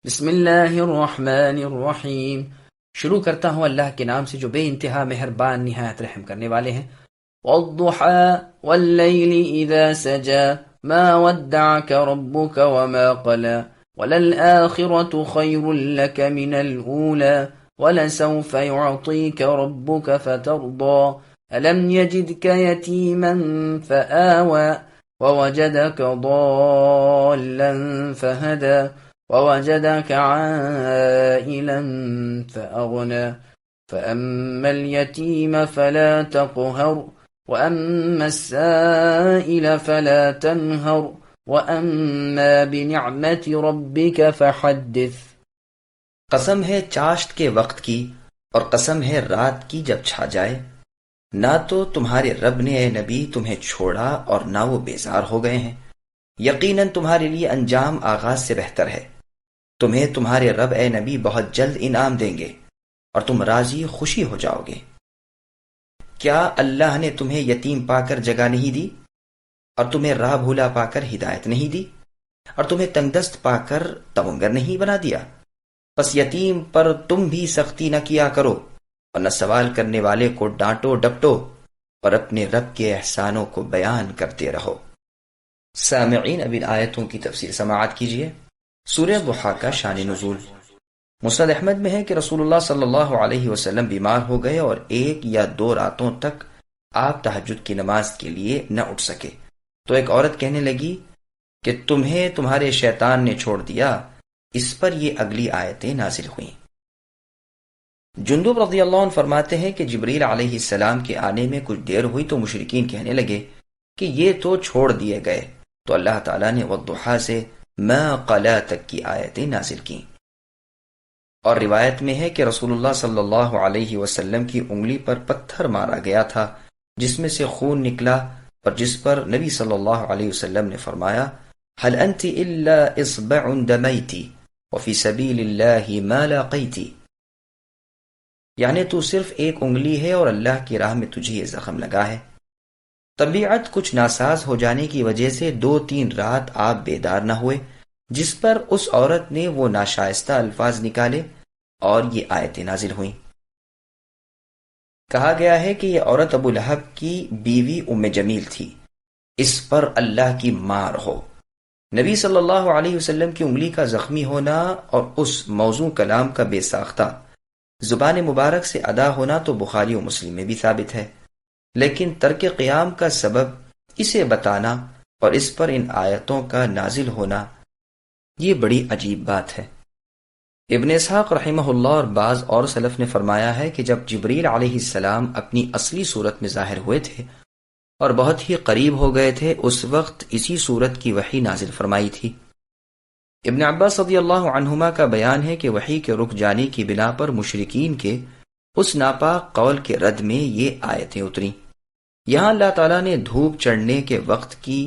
بسم اللہ الرحمن الرحیم۔ شروع کرتا ہوں اللہ کے نام سے جو بے انتہا مہربان نہایت رحم کرنے والے ہیں۔ والضحى والليل إذا سجى ما ودعك ربك وما قلى وللآخرة خير لك من الأولى ولسوف يعطيك ربك فترضى ألم يجدك يتيما فآوى ووجدك ضالا فهدى ووجدك عائلا فأغنى فأما اليتيم فلا تقهر وأما السائل فلا تنهر وأما بنعمة ربك فحدث۔ قسم ہے چاشت کے وقت کی اور قسم ہے رات کی جب چھا جائے، نہ تو تمہارے رب نے اے نبی تمہیں چھوڑا اور نہ وہ بیزار ہو گئے ہیں۔ یقیناً تمہارے لیے انجام آغاز سے بہتر ہے۔ تمہیں تمہارے رب اے نبی بہت جلد انعام دیں گے اور تم راضی خوشی ہو جاؤ گے۔ کیا اللہ نے تمہیں یتیم پا کر جگہ نہیں دی اور تمہیں راہ بھولا پا کر ہدایت نہیں دی اور تمہیں تنگ دست پا کر تونگر نہیں بنا دیا؟ پس یتیم پر تم بھی سختی نہ کیا کرو اور نہ سوال کرنے والے کو ڈانٹو ڈپٹو، اور اپنے رب کے احسانوں کو بیان کرتے رہو۔ سامعین، اب ان آیتوں کی تفسیر سماعت کیجیے۔ سورہ ضحیٰ کا شان نزول۔ مسند احمد میں ہے کہ رسول اللہ صلی اللہ علیہ وسلم بیمار ہو گئے اور 1 یا 2 راتوں تک آپ تہجد کی نماز کے لیے نہ اٹھ سکے، تو ایک عورت کہنے لگی کہ تمہیں تمہارے شیطان نے چھوڑ دیا۔ اس پر یہ اگلی آیتیں نازل ہوئیں۔ جندب رضی اللہ عنہ فرماتے ہیں کہ جبریل علیہ السلام کے آنے میں کچھ دیر ہوئی تو مشرکین کہنے لگے کہ یہ تو چھوڑ دیے گئے، تو اللہ تعالیٰ نے والضحیٰ سے ما قلا تک کی آیتیں نازل کیں۔ اور روایت میں ہے کہ رسول اللہ صلی اللہ علیہ وسلم کی انگلی پر پتھر مارا گیا تھا جس میں سے خون نکلا، اور جس پر نبی صلی اللہ علیہ وسلم نے فرمایا هل انت الا اصبع دمیت وفی سبیل اللہ ما لاقیت، یعنی تو صرف ایک انگلی ہے اور اللہ کی راہ میں تجھے یہ زخم لگا ہے۔ طبیعت کچھ ناساز ہو جانے کی وجہ سے 2-3 رات آپ بیدار نہ ہوئے، جس پر اس عورت نے وہ ناشائستہ الفاظ نکالے اور یہ آیتیں نازل ہوئیں۔ کہا گیا ہے کہ یہ عورت ابو لہب کی بیوی ام جمیل تھی، اس پر اللہ کی مار ہو۔ نبی صلی اللہ علیہ وسلم کی انگلی کا زخمی ہونا اور اس موضوع کلام کا بے ساختہ زبان مبارک سے ادا ہونا تو بخاری و مسلم میں بھی ثابت ہے، لیکن ترک قیام کا سبب اسے بتانا اور اس پر ان آیتوں کا نازل ہونا، یہ بڑی عجیب بات ہے۔ ابن اسحاق رحمہ اللہ اور بعض اور سلف نے فرمایا ہے کہ جب جبریل علیہ السلام اپنی اصلی صورت میں ظاہر ہوئے تھے اور بہت ہی قریب ہو گئے تھے، اس وقت اسی صورت کی وحی نازل فرمائی تھی۔ ابن عباس رضی اللہ عنہما کا بیان ہے کہ وحی کے رک جانے کی بنا پر مشرکین کے اس ناپاک قول کے رد میں یہ آیتیں اتریں۔ یہاں اللہ تعالیٰ نے دھوپ چڑھنے کے وقت کی،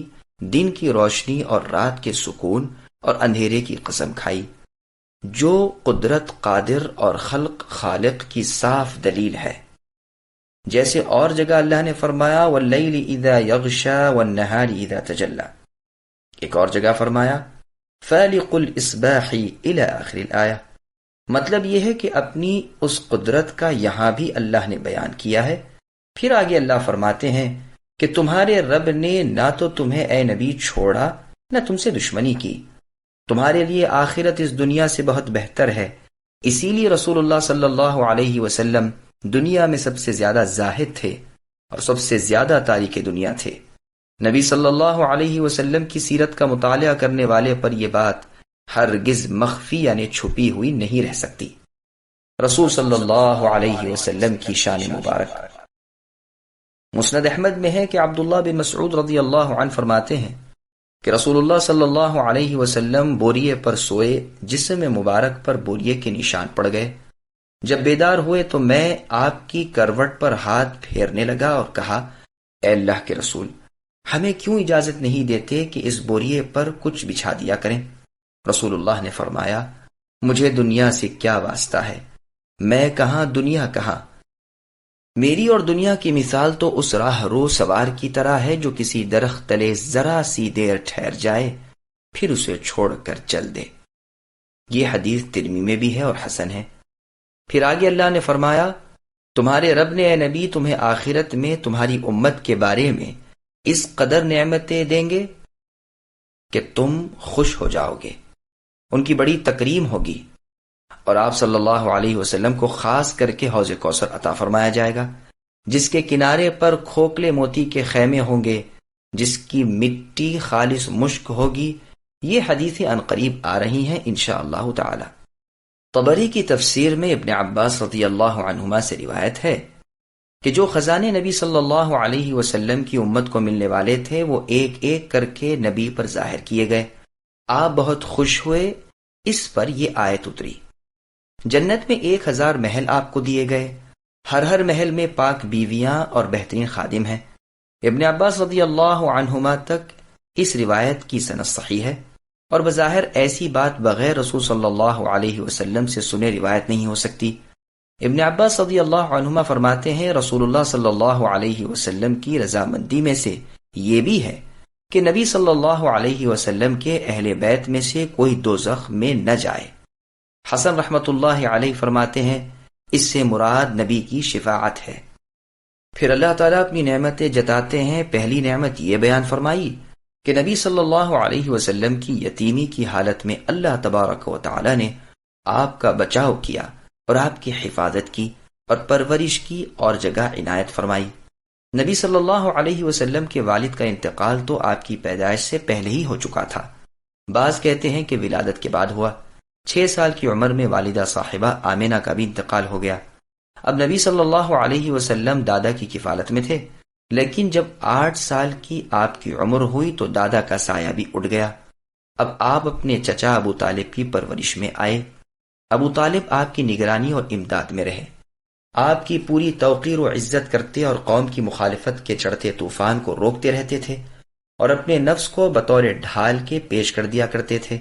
دن کی روشنی اور رات کے سکون اور اندھیرے کی قسم کھائی، جو قدرت قادر اور خلق خالق کی صاف دلیل ہے۔ جیسے اور جگہ اللہ نے فرمایا واللیل اذا یغشا والنہار اذا تجلی، ایک اور جگہ فرمایا فالق الاصباح الى آخر الآیہ۔ مطلب یہ ہے کہ اپنی اس قدرت کا یہاں بھی اللہ نے بیان کیا ہے۔ پھر آگے اللہ فرماتے ہیں کہ تمہارے رب نے نہ تو تمہیں اے نبی چھوڑا نہ تم سے دشمنی کی، تمہارے لیے آخرت اس دنیا سے بہت بہتر ہے، اسی لیے رسول اللہ صلی اللہ علیہ وسلم دنیا میں سب سے زیادہ زاہد تھے اور سب سے زیادہ تارک دنیا تھے۔ نبی صلی اللہ علیہ وسلم کی سیرت کا مطالعہ کرنے والے پر یہ بات ہرگز مخفی یعنی چھپی ہوئی نہیں رہ سکتی۔ رسول صلی اللہ علیہ وسلم کی شان مبارک۔ مسند احمد میں ہے کہ عبداللہ بن مسعود رضی اللہ عنہ فرماتے ہیں کہ رسول اللہ صلی اللہ علیہ وسلم بوریے پر سوئے، جسم مبارک پر بوریے کے نشان پڑ گئے۔ جب بیدار ہوئے تو میں آپ کی کروٹ پر ہاتھ پھیرنے لگا اور کہا اے اللہ کے رسول، ہمیں کیوں اجازت نہیں دیتے کہ اس بوریے پر کچھ بچھا دیا کریں؟ رسول اللہ نے فرمایا مجھے دنیا سے کیا واسطہ ہے، میں کہاں دنیا کہاں، میری اور دنیا کی مثال تو اس راہ رو سوار کی طرح ہے جو کسی درخت تلے ذرا سی دیر ٹھہر جائے پھر اسے چھوڑ کر چل دے۔ یہ حدیث ترمذی میں بھی ہے اور حسن ہے۔ پھر آگے اللہ نے فرمایا تمہارے رب نے اے نبی تمہیں آخرت میں تمہاری امت کے بارے میں اس قدر نعمتیں دیں گے کہ تم خوش ہو جاؤ گے، ان کی بڑی تکریم ہوگی، اور آپ صلی اللہ علیہ وسلم کو خاص کر کے حوض کوثر عطا فرمایا جائے گا، جس کے کنارے پر کھوکھلے موتی کے خیمے ہوں گے، جس کی مٹی خالص مشک ہوگی۔ یہ حدیثیں عنقریب آ رہی ہیں انشاءاللہ تعالی۔ طبری کی تفسیر میں ابن عباس رضی اللہ عنہما سے روایت ہے کہ جو خزانے نبی صلی اللہ علیہ وسلم کی امت کو ملنے والے تھے وہ ایک ایک کر کے نبی پر ظاہر کیے گئے۔ آپ بہت خوش ہوئے، اس پر یہ آیت اتری۔ جنت میں 1000 محل آپ کو دیے گئے، ہر محل میں پاک بیویاں اور بہترین خادم ہیں۔ ابن عباس رضی اللہ عنہما تک اس روایت کی سند صحیح ہے، اور بظاہر ایسی بات بغیر رسول صلی اللہ علیہ وسلم سے سنے روایت نہیں ہو سکتی۔ ابن عباس رضی اللہ عنہما فرماتے ہیں رسول اللہ صلی اللہ علیہ وسلم کی رضامندی میں سے یہ بھی ہے کہ نبی صلی اللہ علیہ وسلم کے اہل بیت میں سے کوئی دوزخ میں نہ جائے۔ حسن رحمت اللہ علیہ فرماتے ہیں اس سے مراد نبی کی شفاعت ہے۔ پھر اللہ تعالیٰ اپنی نعمتیں جتاتے ہیں۔ پہلی نعمت یہ بیان فرمائی کہ نبی صلی اللہ علیہ وسلم کی یتیمی کی حالت میں اللہ تبارک و تعالی نے آپ کا بچاؤ کیا اور آپ کی حفاظت کی اور پرورش کی اور جگہ عنایت فرمائی۔ نبی صلی اللہ علیہ وسلم کے والد کا انتقال تو آپ کی پیدائش سے پہلے ہی ہو چکا تھا، بعض کہتے ہیں کہ ولادت کے بعد ہوا۔ 6 سال کی عمر میں والدہ صاحبہ آمنہ کا بھی انتقال ہو گیا۔ اب نبی صلی اللہ علیہ وسلم دادا کی کفالت میں تھے، لیکن جب 8 سال کی آپ کی عمر ہوئی تو دادا کا سایہ بھی اٹھ گیا۔ اب آپ اپنے چچا ابو طالب کی پرورش میں آئے۔ ابو طالب آپ کی نگرانی اور امداد میں رہے، آپ کی پوری توقیر و عزت کرتے اور قوم کی مخالفت کے چڑھتے طوفان کو روکتے رہتے تھے، اور اپنے نفس کو بطور ڈھال کے پیش کر دیا کرتے تھے،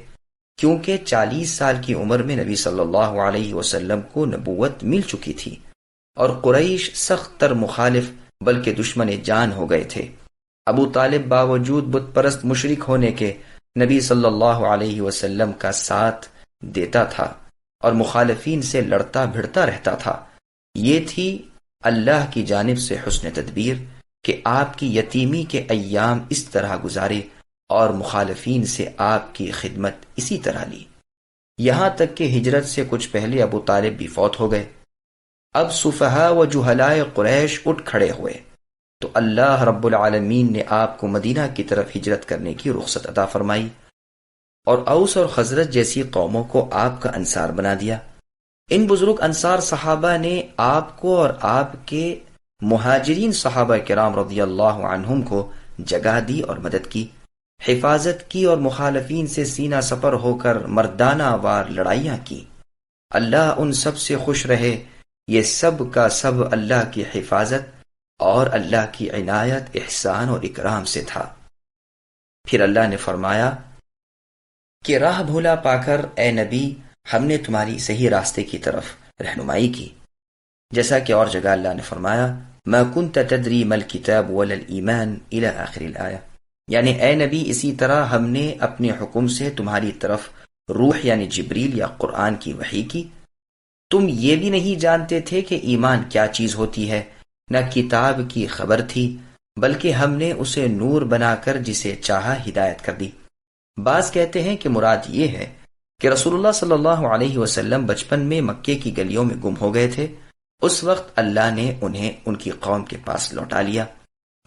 کیونکہ 40 سال کی عمر میں نبی صلی اللہ علیہ وسلم کو نبوت مل چکی تھی، اور قریش سخت تر مخالف بلکہ دشمن جان ہو گئے تھے۔ ابو طالب باوجود بت پرست مشرک ہونے کے نبی صلی اللہ علیہ وسلم کا ساتھ دیتا تھا اور مخالفین سے لڑتا بھڑتا رہتا تھا۔ یہ تھی اللہ کی جانب سے حسن تدبیر کہ آپ کی یتیمی کے ایام اس طرح گزارے اور مخالفین سے آپ کی خدمت اسی طرح لی، یہاں تک کہ ہجرت سے کچھ پہلے ابو طالب بھی فوت ہو گئے۔ اب صفہاء و جہلائے قریش اٹھ کھڑے ہوئے تو اللہ رب العالمین نے آپ کو مدینہ کی طرف ہجرت کرنے کی رخصت عطا فرمائی، اور اوس اور خزرج جیسی قوموں کو آپ کا انصار بنا دیا۔ ان بزرگ انصار صحابہ نے آپ کو اور آپ کے مہاجرین صحابہ کرام رضی اللہ عنہم کو جگہ دی اور مدد کی، حفاظت کی، اور مخالفین سے سینہ سپر ہو کر مردانہ وار لڑائیاں کی۔ اللہ ان سب سے خوش رہے، یہ سب کا سب اللہ کی حفاظت اور اللہ کی عنایت، احسان اور اکرام سے تھا۔ پھر اللہ نے فرمایا کہ راہ بھولا پا کر اے نبی ہم نے تمہاری صحیح راستے کی طرف رہنمائی کی، جیسا کہ اور جگہ اللہ نے فرمایا ما كنت تدری ما الكتاب ولا الایمان الى آخر الآیہ، یعنی اے نبی اسی طرح ہم نے اپنے حکم سے تمہاری طرف روح یعنی جبریل یا قرآن کی وحی کی۔ تم یہ بھی نہیں جانتے تھے کہ ایمان کیا چیز ہوتی ہے، نہ کتاب کی خبر تھی، بلکہ ہم نے اسے نور بنا کر جسے چاہا ہدایت کر دی۔ بعض کہتے ہیں کہ مراد یہ ہے کہ رسول اللہ صلی اللہ علیہ وسلم بچپن میں مکے کی گلیوں میں گم ہو گئے تھے، اس وقت اللہ نے انہیں ان کی قوم کے پاس لوٹا لیا۔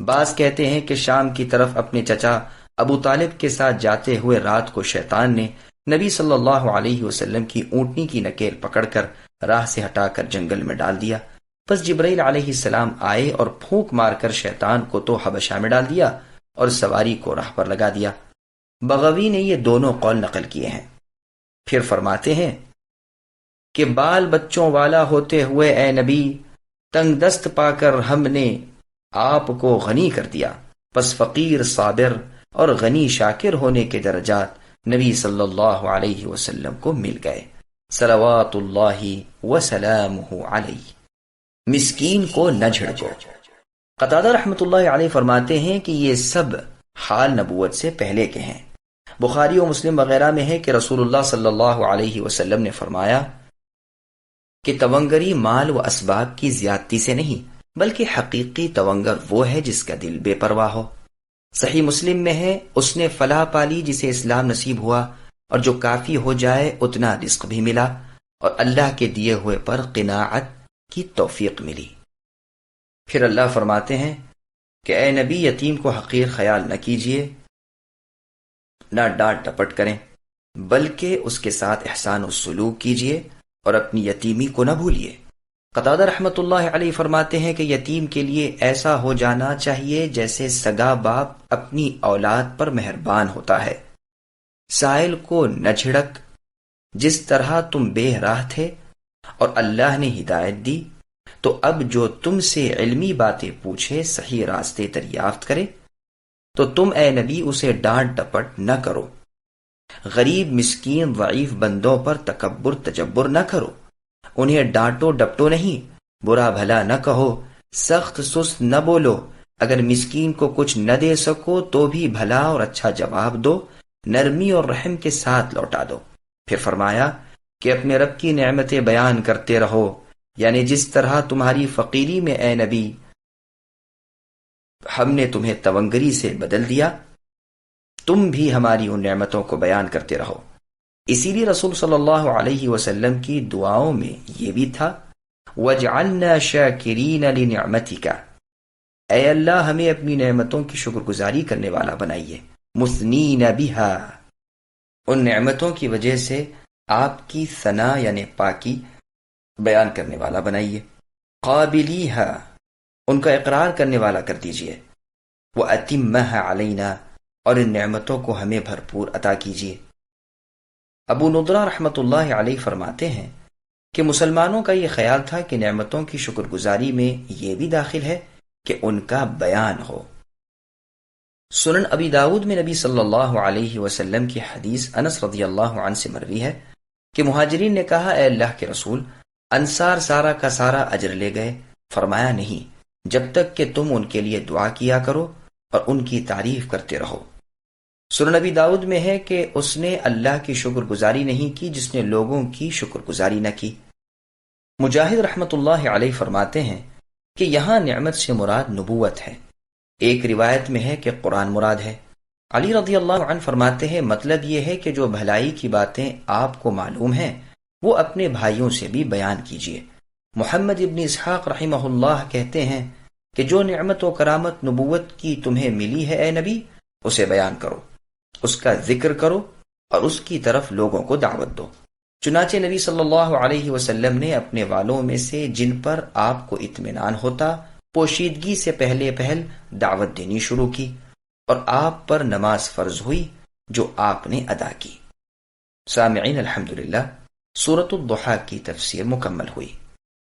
بعض کہتے ہیں کہ شام کی طرف اپنے چچا ابو طالب کے ساتھ جاتے ہوئے رات کو شیطان نے نبی صلی اللہ علیہ وسلم کی اونٹنی کی نکیل پکڑ کر راہ سے ہٹا کر جنگل میں ڈال دیا، پس جبرائیل علیہ السلام آئے اور پھونک مار کر شیطان کو تو حبشہ میں ڈال دیا اور سواری کو راہ پر لگا دیا۔ بغوی نے یہ دونوں قول نقل کیے ہیں۔ پھر فرماتے ہیں کہ بال بچوں والا ہوتے ہوئے اے نبی تنگ دست پا کر ہم نے آپ کو غنی کر دیا، پس فقیر صابر اور غنی شاکر ہونے کے درجات نبی صلی اللہ علیہ وسلم کو مل گئے، صلوات اللہ وسلامہ علیہ۔ مسکین کو نہ جھڑکو۔ قتادہ رحمۃ اللہ علیہ فرماتے ہیں کہ یہ سب حال نبوت سے پہلے کے ہیں، بخاری و مسلم وغیرہ میں ہے کہ رسول اللہ صلی اللہ علیہ وسلم نے فرمایا کہ تونگری مال و اسباب کی زیادتی سے نہیں بلکہ حقیقی تونگر وہ ہے جس کا دل بے پرواہ ہو۔ صحیح مسلم میں ہے اس نے فلاح پالی جسے اسلام نصیب ہوا اور جو کافی ہو جائے اتنا رزق بھی ملا اور اللہ کے دیے ہوئے پر قناعت کی توفیق ملی۔ پھر اللہ فرماتے ہیں کہ اے نبی یتیم کو حقیر خیال نہ کیجیے، نہ ڈانٹ ڈپٹ کریں، بلکہ اس کے ساتھ احسان و سلوک کیجیے اور اپنی یتیمی کو نہ بھولیے۔ قتادہ رحمۃ اللہ علیہ فرماتے ہیں کہ یتیم کے لیے ایسا ہو جانا چاہیے جیسے سگا باپ اپنی اولاد پر مہربان ہوتا ہے۔ سائل کو نہ جھڑک، جس طرح تم بے راہ تھے اور اللہ نے ہدایت دی تو اب جو تم سے علمی باتیں پوچھے صحیح راستے دریافت کرے تو تم اے نبی اسے ڈانٹ ڈپٹ نہ کرو۔ غریب مسکین ضعیف بندوں پر تکبر تجبر نہ کرو، انہیں ڈانٹو ڈپٹو نہیں، برا بھلا نہ کہو، سخت سست نہ بولو، اگر مسکین کو کچھ نہ دے سکو تو بھی بھلا اور اچھا جواب دو، نرمی اور رحم کے ساتھ لوٹا دو۔ پھر فرمایا کہ اپنے رب کی نعمتیں بیان کرتے رہو، یعنی جس طرح تمہاری فقیری میں اے نبی ہم نے تمہیں تونگری سے بدل دیا، تم بھی ہماری ان نعمتوں کو بیان کرتے رہو۔ اسی لیے رسول صلی اللہ علیہ وسلم کی دعاؤں میں یہ بھی تھا وَاجْعَلْنَا شَاكِرِينَ لِنِعْمَتِكَ، اے اللہ ہمیں اپنی نعمتوں کی شکر گزاری کرنے والا بنائیے، مُثْنِينَ بِهَا، ان نعمتوں کی وجہ سے آپ کی ثنا یعنی پاکی بیان کرنے والا بنائیے، قابلیها، ان کا اقرار کرنے والا کر دیجیے، وَأَتِمَّهَا عَلَيْنَا، اور ان نعمتوں کو ہمیں بھرپور عطا کیجیے۔ ابو نضرہ رحمۃ اللہ علیہ فرماتے ہیں کہ مسلمانوں کا یہ خیال تھا کہ نعمتوں کی شکر گزاری میں یہ بھی داخل ہے کہ ان کا بیان ہو۔ سنن ابی داود میں نبی صلی اللہ علیہ وسلم کی حدیث انس رضی اللہ عنہ سے مروی ہے کہ مہاجرین نے کہا اے اللہ کے رسول، انصار سارا کا سارا اجر لے گئے۔ فرمایا نہیں، جب تک کہ تم ان کے لیے دعا کیا کرو اور ان کی تعریف کرتے رہو۔ سنن نبی داؤد میں ہے کہ اس نے اللہ کی شکر گزاری نہیں کی جس نے لوگوں کی شکر گزاری نہ کی۔ مجاہد رحمۃ اللہ علیہ فرماتے ہیں کہ یہاں نعمت سے مراد نبوت ہے، ایک روایت میں ہے کہ قرآن مراد ہے۔ علی رضی اللہ عنہ فرماتے ہیں مطلب یہ ہے کہ جو بھلائی کی باتیں آپ کو معلوم ہیں وہ اپنے بھائیوں سے بھی بیان کیجیے۔ محمد ابن اسحاق رحمہ اللہ کہتے ہیں کہ جو نعمت و کرامت نبوت کی تمہیں ملی ہے اے نبی، اسے بیان کرو، اس کا ذکر کرو اور اس کی طرف لوگوں کو دعوت دو۔ چنانچہ نبی صلی اللہ علیہ وسلم نے اپنے والوں میں سے جن پر آپ کو اطمینان ہوتا پوشیدگی سے پہلے پہل دعوت دینی شروع کی، اور آپ پر نماز فرض ہوئی جو آپ نے ادا کی۔ سامعین الحمدللہ، سورۃ الضحیٰ کی تفسیر مکمل ہوئی۔